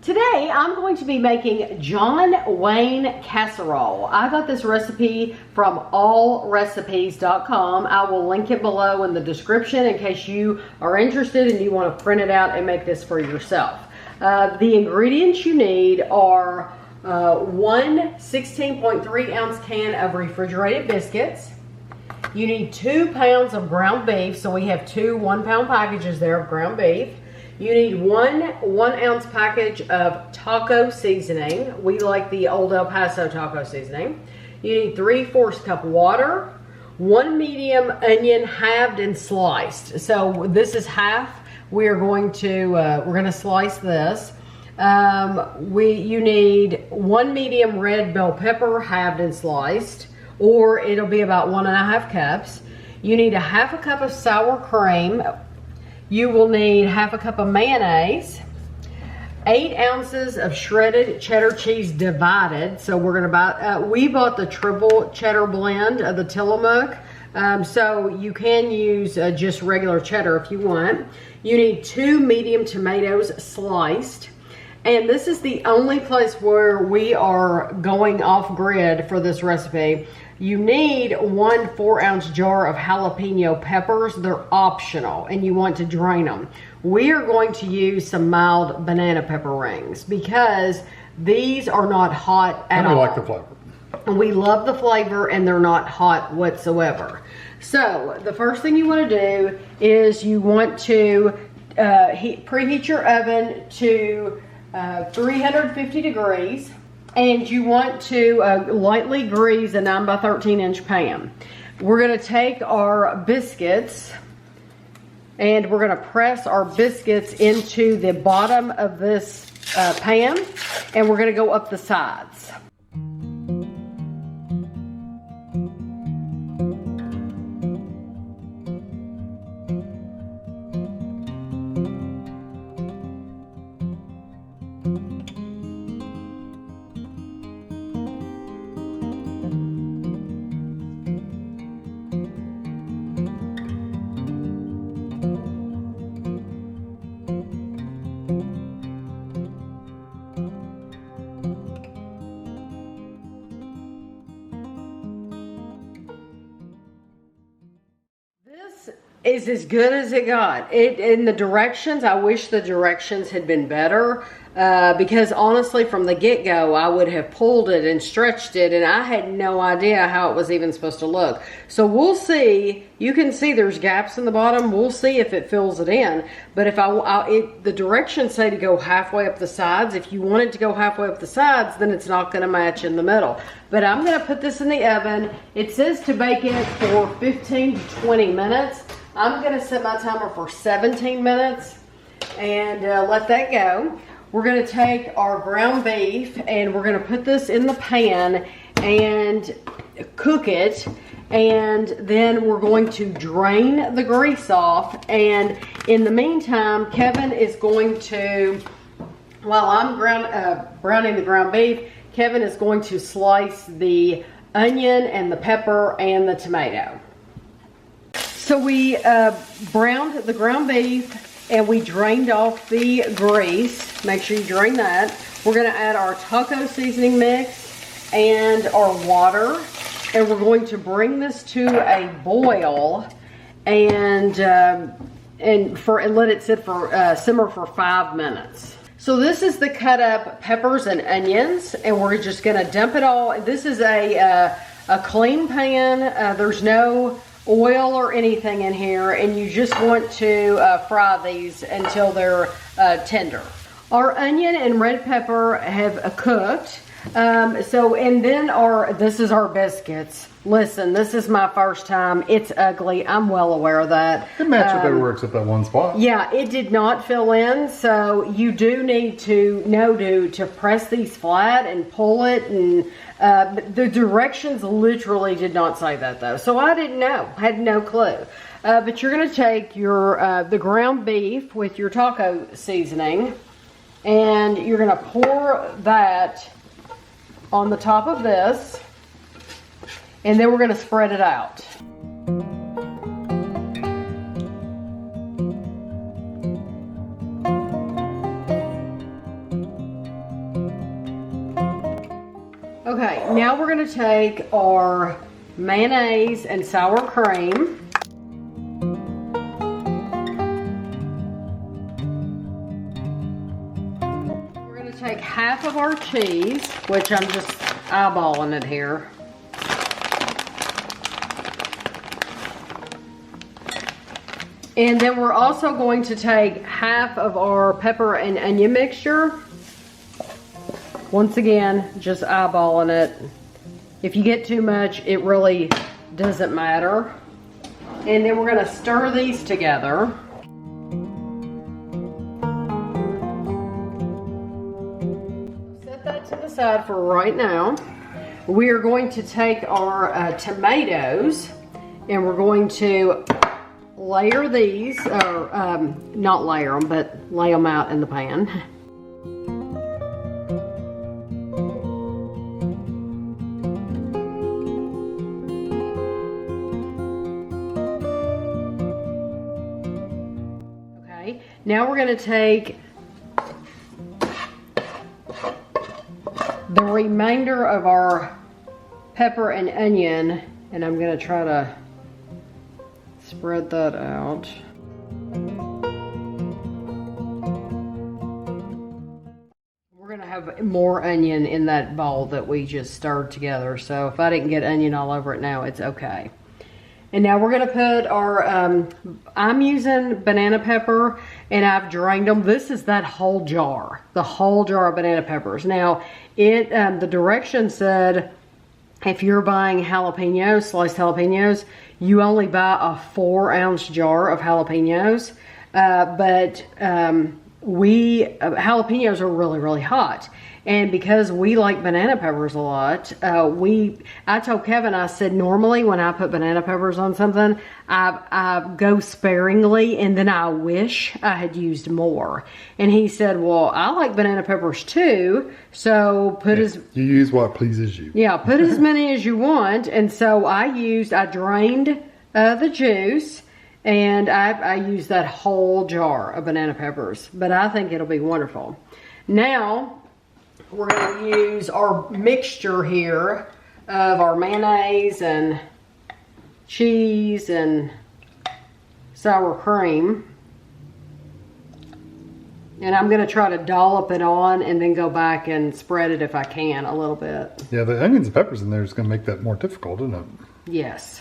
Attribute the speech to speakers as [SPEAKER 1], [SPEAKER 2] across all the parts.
[SPEAKER 1] Today, I'm going to be making John Wayne casserole. I got this recipe from allrecipes.com. I will link it below in the description in case you are interested and you want to print it out and make this for yourself. The ingredients you need are one 16.3 ounce can of refrigerated biscuits. You need 2 pounds of ground beef, so we have two 1 pound packages there of ground beef. You need one 1 ounce package of taco seasoning. We like the Old El Paso taco seasoning. You need 3/4 cup water, 1 medium onion halved and sliced. So this is half. We're going to slice this. You need 1 medium red bell pepper halved and sliced, or it'll be about 1.5 cups. You need 1/2 cup of sour cream. You will need 1/2 cup of mayonnaise, 8 ounces of shredded cheddar cheese divided. So we're gonna buy, we bought the triple cheddar blend of the Tillamook. So you can use just regular cheddar if you want. You need 2 medium tomatoes sliced. And this is the only place where we are going off grid for this recipe. You need 1 4-ounce jar of jalapeno peppers. They're optional and you want to drain them. We are going to use some mild banana pepper rings because these are not hot at all.
[SPEAKER 2] And we like the flavor.
[SPEAKER 1] We love the flavor and they're not hot whatsoever. So the first thing you want to do is you want to preheat your oven to 350 degrees. And you want to lightly grease a 9 by 13 inch pan. We're going to take our biscuits and we're going to press our biscuits into the bottom of this pan, and we're going to go up the sides. Is as good as it got. In the directions, I wish the directions had been better because honestly from the get-go I would have pulled it and stretched it and I had no idea how it was even supposed to look. So we'll see. You can see there's gaps in the bottom. We'll see if it fills it in. But if the directions say to go halfway up the sides. If you want it to go halfway up the sides, then it's not going to match in the middle. But I'm going to put this in the oven. It says to bake it for 15 to 20 minutes. I'm going to set my timer for 17 minutes and let that go. We're going to take our ground beef and we're going to put this in the pan and cook it. And then we're going to drain the grease off. And in the meantime, Kevin is going to, while I'm browning the ground beef, Kevin is going to slice the onion and the pepper and the tomato. So we browned the ground beef and we drained off the grease. Make sure you drain that. We're going to add our taco seasoning mix and our water. And we're going to bring this to a boil and let it sit for simmer for 5 minutes. So this is the cut up peppers and onions, and we're just going to dump it all. This is a clean pan. There's no oil or anything in here, and you just want to fry these until they're tender. Our onion and red pepper have cooked. This is our biscuits. Listen, this is my first time. It's ugly. I'm well aware of that.
[SPEAKER 2] It matched everywhere except that one spot.
[SPEAKER 1] Yeah, it did not fill in. So you do need to press these flat and pull it. And the directions literally did not say that though. So I didn't know. Had no clue. But you're going to take your the ground beef with your taco seasoning, and you're going to pour that on the top of this, and then we're going to spread it out. now we're gonna take our mayonnaise and sour cream. We're gonna take half of our cheese, which I'm just eyeballing it here. And then we're also going to take half of our pepper and onion mixture. Once again, just eyeballing it. If you get too much, it really doesn't matter. And then we're gonna stir these together. Set that to the side for right now. We are going to take our tomatoes and we're going to layer these, or not layer them, but lay them out in the pan. Okay, now we're going to take the remainder of our pepper and onion, and I'm going to try to spread that out. We're gonna have more onion in that bowl that we just stirred together. So if I didn't get onion all over it now, it's okay. And now we're gonna put our, I'm using banana pepper and I've drained them. This is that whole jar, the whole jar of banana peppers. Now the directions said, if you're buying jalapenos, sliced jalapenos, you only buy a 4-ounce jar of jalapenos. Jalapenos are really, really hot. And because we like banana peppers a lot, I told Kevin, I said, normally when I put banana peppers on something, I go sparingly and then I wish I had used more. And he said, well, I like banana peppers too, so
[SPEAKER 2] you use what pleases you.
[SPEAKER 1] Yeah, put as many as you want. And so I drained the juice and I used that whole jar of banana peppers, but I think it'll be wonderful. Now, we're going to use our mixture here of our mayonnaise and cheese and sour cream. And I'm going to try to dollop it on and then go back and spread it if I can a little bit.
[SPEAKER 2] Yeah, the onions and peppers in there is going to make that more difficult, isn't it?
[SPEAKER 1] Yes.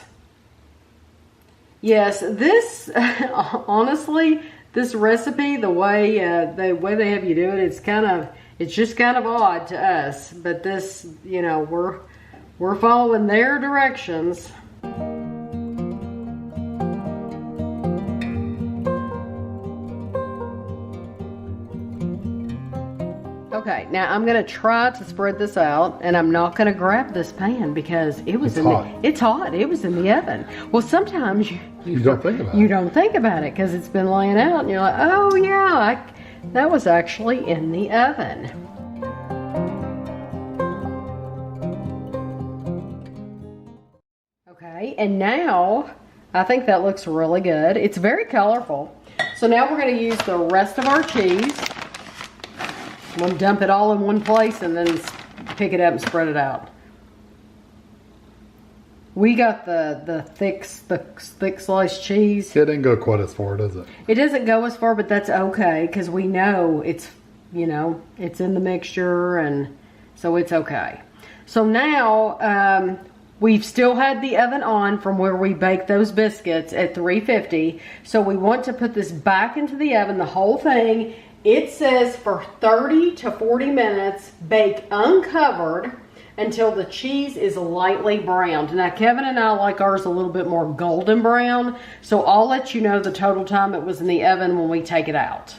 [SPEAKER 1] This, honestly, this recipe, the way they have you do it, it's just kind of odd to us, but this, you know, we're following their directions. Okay, now I'm gonna try to spread this out, and I'm not gonna grab this pan because it's hot. It's hot. It was in the oven. Well, sometimes you don't think about it. You don't think about it because it's been laying out, and you're like, oh yeah, that was actually in the oven. Okay, and now I think that looks really good. It's very colorful. So now we're going to use the rest of our cheese. I'm going to dump it all in one place and then pick it up and spread it out. We got the thick sliced cheese.
[SPEAKER 2] It didn't go quite as far, does it? It
[SPEAKER 1] doesn't go as far, but that's okay because we know it's in the mixture, and so it's okay. So now we've still had the oven on from where we baked those biscuits at 350. So we want to put this back into the oven, the whole thing. It says for 30 to 40 minutes, bake uncovered until the cheese is lightly browned. Now, Kevin and I like ours a little bit more golden brown, so I'll let you know the total time it was in the oven when we take it out.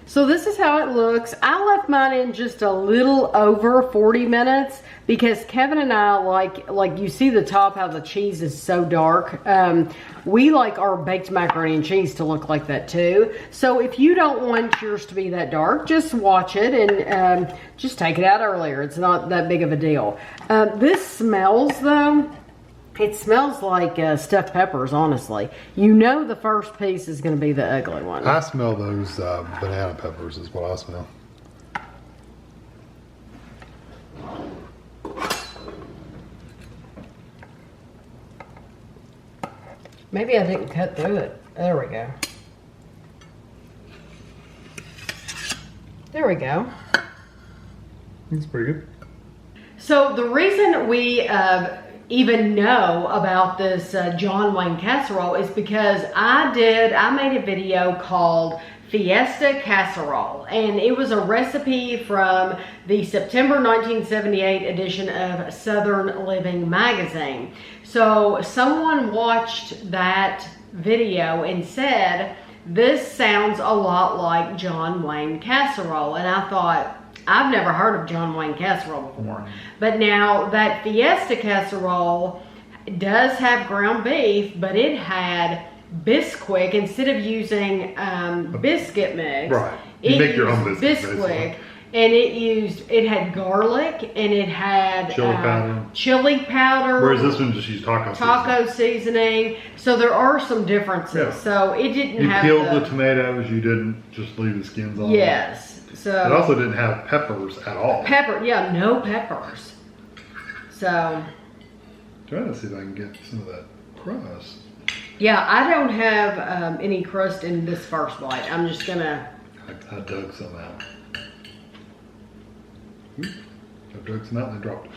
[SPEAKER 1] So this is how it looks. I left mine in just a little over 40 minutes because Kevin and I like you see the top how the cheese is so dark. We like our baked macaroni and cheese to look like that too. So if you don't want yours to be that dark, just watch it and just take it out earlier. It's not that big of a deal. This smells though. It smells like stuffed peppers, honestly. You know the first piece is going to be the ugly one.
[SPEAKER 2] I smell those banana peppers is what I smell.
[SPEAKER 1] Maybe I didn't cut through it. There we go. There we go.
[SPEAKER 2] It's pretty good.
[SPEAKER 1] So the reason we even know about this John Wayne casserole is because I made a video called Fiesta Casserole, and it was a recipe from the September 1978 edition of Southern Living magazine. So someone watched that video and said, this sounds a lot like John Wayne casserole, and I thought, I've never heard of John Wayne casserole before. But now that Fiesta casserole does have ground beef, but it had Bisquick instead of using biscuit mix.
[SPEAKER 2] Right. You make your own
[SPEAKER 1] Bisquick, and it had garlic and it had chili powder.
[SPEAKER 2] Whereas this one just used
[SPEAKER 1] taco seasoning. So there are some differences. Yeah. So it didn't have.
[SPEAKER 2] You peeled the tomatoes. You didn't just leave the skins on.
[SPEAKER 1] Yes. So
[SPEAKER 2] it also didn't have peppers at all.
[SPEAKER 1] No peppers. So
[SPEAKER 2] trying to see if I can get some of that crust.
[SPEAKER 1] Yeah, I don't have any crust in this first bite. I'm just gonna.
[SPEAKER 2] I dug some out. I dug some out and I dropped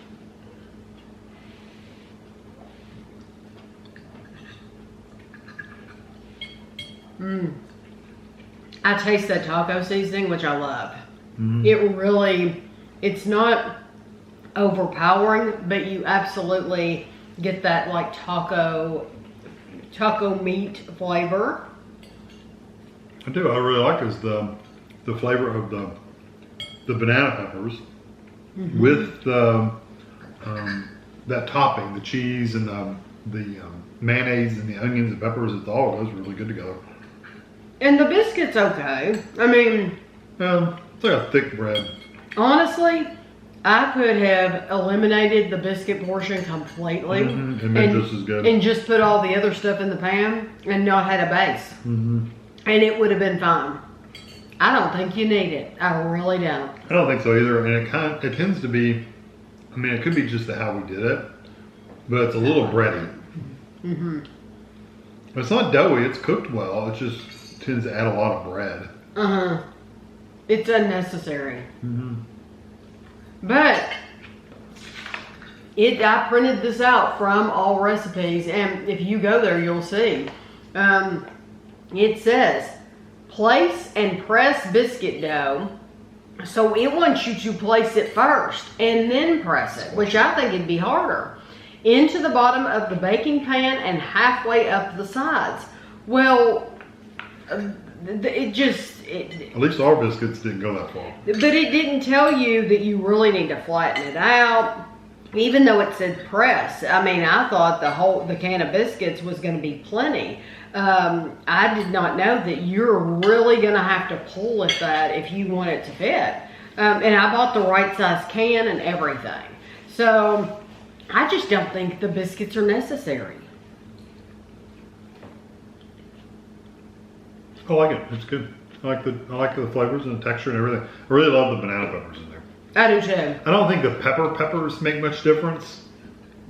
[SPEAKER 2] it.
[SPEAKER 1] I taste that taco seasoning, which I love. It's not overpowering, but you absolutely get that like taco meat flavor.
[SPEAKER 2] I do. I really like is the flavor of the banana peppers with the that topping, the cheese and the mayonnaise and the onions and peppers. It all goes really good together.
[SPEAKER 1] And the biscuit's okay. I mean,
[SPEAKER 2] it's like a thick bread.
[SPEAKER 1] Honestly, I could have eliminated the biscuit portion completely
[SPEAKER 2] and made just as good.
[SPEAKER 1] And just put all the other stuff in the pan and not had a base. And it would have been fine. I don't think you need it. I really don't.
[SPEAKER 2] I don't think so either. And it tends to be, I mean, it could be just how we did it, but it's a little bready. It's not doughy. It's cooked well. It just tends to add a lot of bread.
[SPEAKER 1] It's unnecessary. But I printed this out from All Recipes, and if you go there, you'll see. It says, place and press biscuit dough. So it wants you to place it first and then press it, which I think it'd be harder. Into the bottom of the baking pan and halfway up the sides. Well, at
[SPEAKER 2] least our biscuits didn't go that far.
[SPEAKER 1] But it didn't tell you that you really need to flatten it out, even though it said press. I mean, I thought the can of biscuits was going to be plenty. I did not know that you're really going to have to pull at that if you want it to fit. And I bought the right size can and everything. So I just don't think the biscuits are necessary.
[SPEAKER 2] I like it. It's good. I like the flavors and the texture and everything. I really love the banana peppers in there.
[SPEAKER 1] I do too.
[SPEAKER 2] I don't think the peppers make much difference.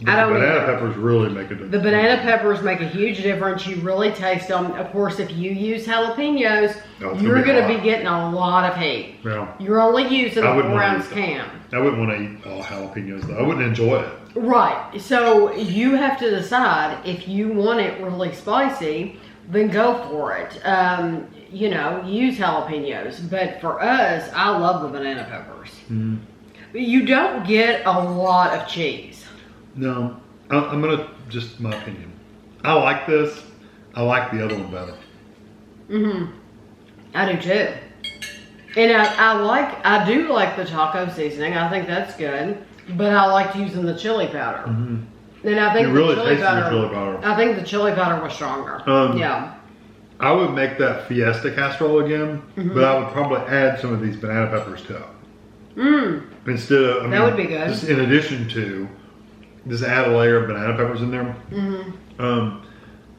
[SPEAKER 1] I don't
[SPEAKER 2] The banana
[SPEAKER 1] either.
[SPEAKER 2] peppers really make a difference.
[SPEAKER 1] The banana peppers make a huge difference. You really taste them. Of course, if you use jalapenos, you're going to be getting a lot of heat.
[SPEAKER 2] Yeah.
[SPEAKER 1] You're only using a 4 ounce can.
[SPEAKER 2] I wouldn't want to eat all jalapenos though. I wouldn't enjoy it.
[SPEAKER 1] Right. So you have to decide if you want it really spicy, then go for it. Use jalapenos. But for us, I love the banana peppers. But you don't get a lot of cheese.
[SPEAKER 2] No, I'm going to, just my opinion. I like this. I like the other one better.
[SPEAKER 1] I do too. And I do like the taco seasoning. I think that's good. But I liked using the chili powder. And I think
[SPEAKER 2] the chili powder.
[SPEAKER 1] I think the chili powder was stronger. Yeah.
[SPEAKER 2] I would make that Fiesta casserole again, but I would probably add some of these banana peppers to it. Instead of,
[SPEAKER 1] that would be good.
[SPEAKER 2] Just in addition to, just add a layer of banana peppers in there.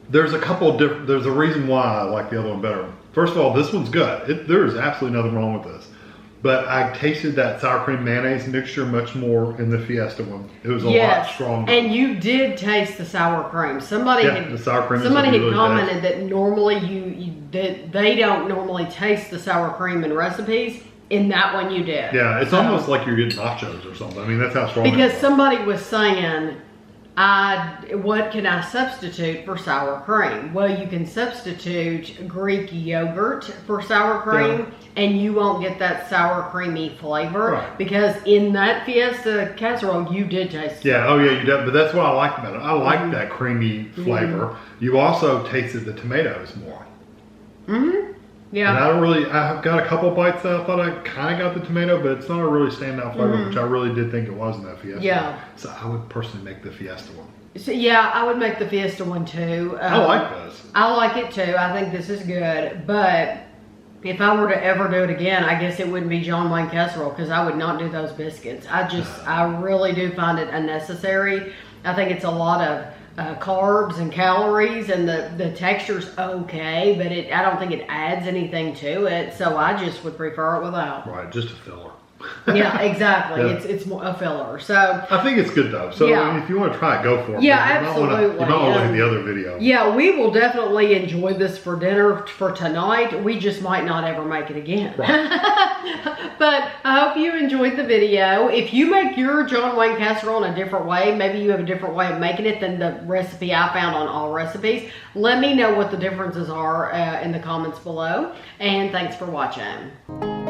[SPEAKER 2] There's a couple different, there's a reason why I like the other one better. First of all, this one's good. There is absolutely nothing wrong with this. But I tasted that sour cream mayonnaise mixture much more in the Fiesta one. It was a lot stronger.
[SPEAKER 1] And you did taste the sour cream. Somebody
[SPEAKER 2] the sour cream.
[SPEAKER 1] Somebody had commented that normally that they don't normally taste the sour cream in recipes. In that one, you did.
[SPEAKER 2] Yeah, it's almost like you're getting nachos or something. I mean, that's how strong.
[SPEAKER 1] Because somebody was saying, what can I substitute for sour cream? Well, you can substitute Greek yogurt for sour cream, and you won't get that sour creamy flavor.
[SPEAKER 2] Right.
[SPEAKER 1] Because in that Fiesta casserole, you did taste.
[SPEAKER 2] Yeah, oh yeah, you did. But that's what I liked about it. I liked that creamy flavor. You also tasted the tomatoes more.
[SPEAKER 1] Yeah.
[SPEAKER 2] And I've got a couple bites that I thought I kind of got the tomato, but it's not a really standout flavor, which I really did think it was in that Fiesta.
[SPEAKER 1] Yeah.
[SPEAKER 2] So I would personally make the Fiesta one.
[SPEAKER 1] So yeah, I would make the Fiesta one too.
[SPEAKER 2] I like this.
[SPEAKER 1] I like it too. I think this is good. But if I were to ever do it again, I guess it wouldn't be John Wayne casserole because I would not do those biscuits. I really do find it unnecessary. I think it's a lot of carbs and calories, and the texture's okay, but I don't think it adds anything to it, so I just would prefer it without.
[SPEAKER 2] Right, just a filler.
[SPEAKER 1] Yeah, exactly.
[SPEAKER 2] Yeah.
[SPEAKER 1] It's more a filler. So
[SPEAKER 2] I think it's good though. So if you want to try it, go for it.
[SPEAKER 1] Yeah,
[SPEAKER 2] absolutely. You might want to look at the other video.
[SPEAKER 1] Yeah, we will definitely enjoy this for dinner for tonight. We just might not ever make it again. Right. But I hope you enjoyed the video. If you make your John Wayne casserole in a different way, maybe you have a different way of making it than the recipe I found on All Recipes, let me know what the differences are in the comments below. And thanks for watching.